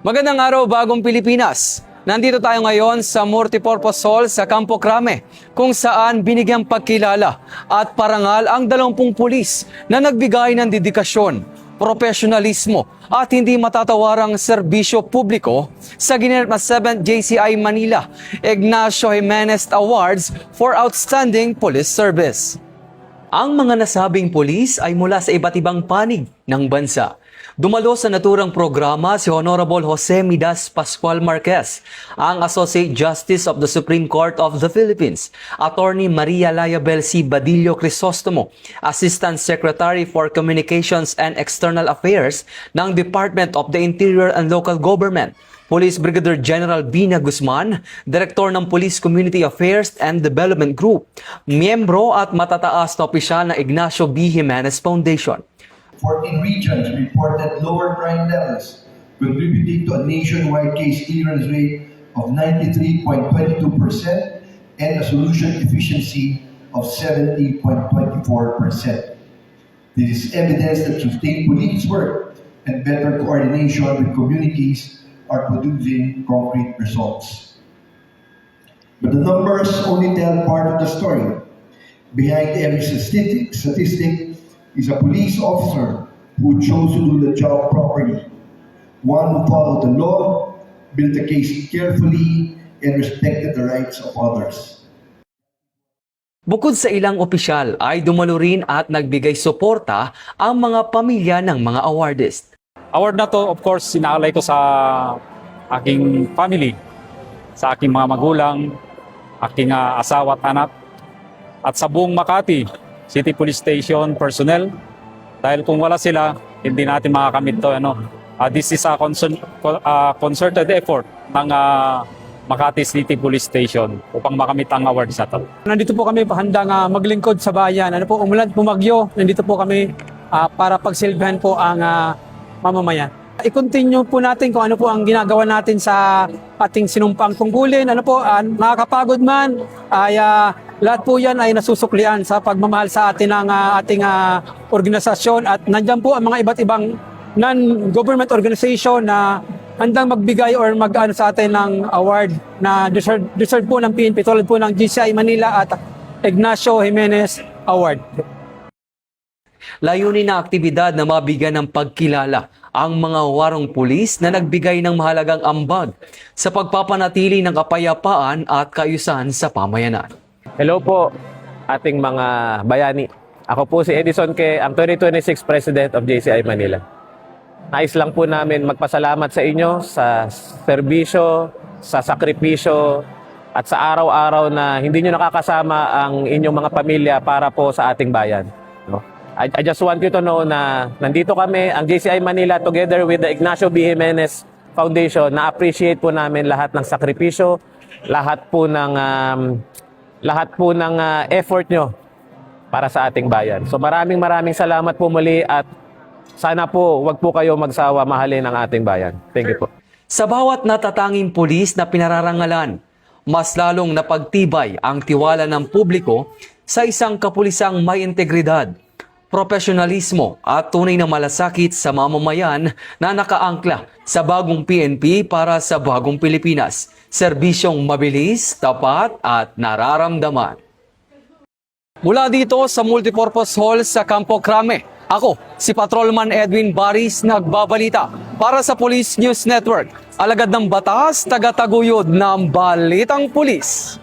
Magandang araw, Bagong Pilipinas. Nandito tayo ngayon sa Multipurpose Hall sa Campo Crame, kung saan binigyang pagkilala at parangal ang 20 pulis na nagbigay ng dedikasyon, profesionalismo at hindi matatawarang serbisyo publiko sa ginanap na 7th JCI Manila Ignacio Jimenez Awards for Outstanding Police Service. Ang mga nasabing pulis ay mula sa iba't ibang panig ng bansa. Dumalo sa naturang programa si Honorable Jose Midas Pascual Marquez, ang Associate Justice of the Supreme Court of the Philippines, Attorney Maria Layabel C. Badillo Crisostomo, Assistant Secretary for Communications and External Affairs ng Department of the Interior and Local Government, Police Brigadier General Bina Guzman, Direktor ng Police Community Affairs and Development Group, miyembro at matataas na opisyal ng Ignacio B. Jimenez Foundation. 14 regions reported lower crime levels, contributing to a nationwide case clearance rate of 93.22% and a solution efficiency of 70.24%. This is evidence that sustained police work and better coordination with communities are producing concrete results. But the numbers only tell part of the story. Behind every statistic is a police officer who chose to do the job properly, one who followed the law, built the case carefully, and respected the rights of others. Bukod sa ilang opisyal ay dumalo rin at nagbigay suporta ang mga pamilya ng mga awardist. Award na to, of course, sinaalay ko sa aking family, sa aking mga magulang, aking asawa at anak, at sa buong Makati City Police Station personnel. Dahil kung wala sila, hindi natin makakamit to. This is a concerted effort ng Makati City Police Station upang makamit ang award sa to. Nandito po kami handang maglingkod sa bayan. Umulan, pumagyo. Nandito po kami para pagsilbihan po ang mamamayan. I-continue po natin kung ano po ang ginagawa natin sa ating sinumpang tungkulin. Nakakapagod man, ay lahat po yan ay nasusuklian sa pagmamahal sa atin ng ating organisasyon. At nandiyan po ang mga iba't ibang non-government organization na handang magbigay or mag-ano sa atin ng award na deserve po ng PNP, tulad po ng GCI Manila at Ignacio Jimenez Award. Layunin na aktibidad na mabigyan ng pagkilala ang mga warong pulis na nagbigay ng mahalagang ambag sa pagpapanatili ng kapayapaan at kaayusan sa pamayanan. Hello po ating mga bayani. Ako po si Edison Ke, ang 2026 President of JCI Manila. Nais lang po namin magpasalamat sa inyo sa serbisyo, sa sakripisyo at sa araw-araw na hindi nyo nakakasama ang inyong mga pamilya para po sa ating bayan. I just want you to know na nandito kami, ang JCI Manila, together with the Ignacio B. Jimenez Foundation, na-appreciate po namin lahat ng sakripisyo, lahat po ng effort nyo para sa ating bayan. So maraming salamat po muli at sana po wag po kayo magsawa mahalin ang ating bayan. Thank you po. Sa bawat natatanging pulis na pinararangalan, mas lalong napagtibay ang tiwala ng publiko sa isang kapulisang may integridad, profesionalismo at tunay na malasakit sa mamamayan na nakaangkla sa bagong PNP para sa bagong Pilipinas. Serbisyong mabilis, tapat at nararamdaman. Mula dito sa Multipurpose Hall sa Campo Crame, ako si Patrolman Edwin Baris nagbabalita para sa Police News Network. Alagad ng batas, tagataguyod ng Balitang Pulis.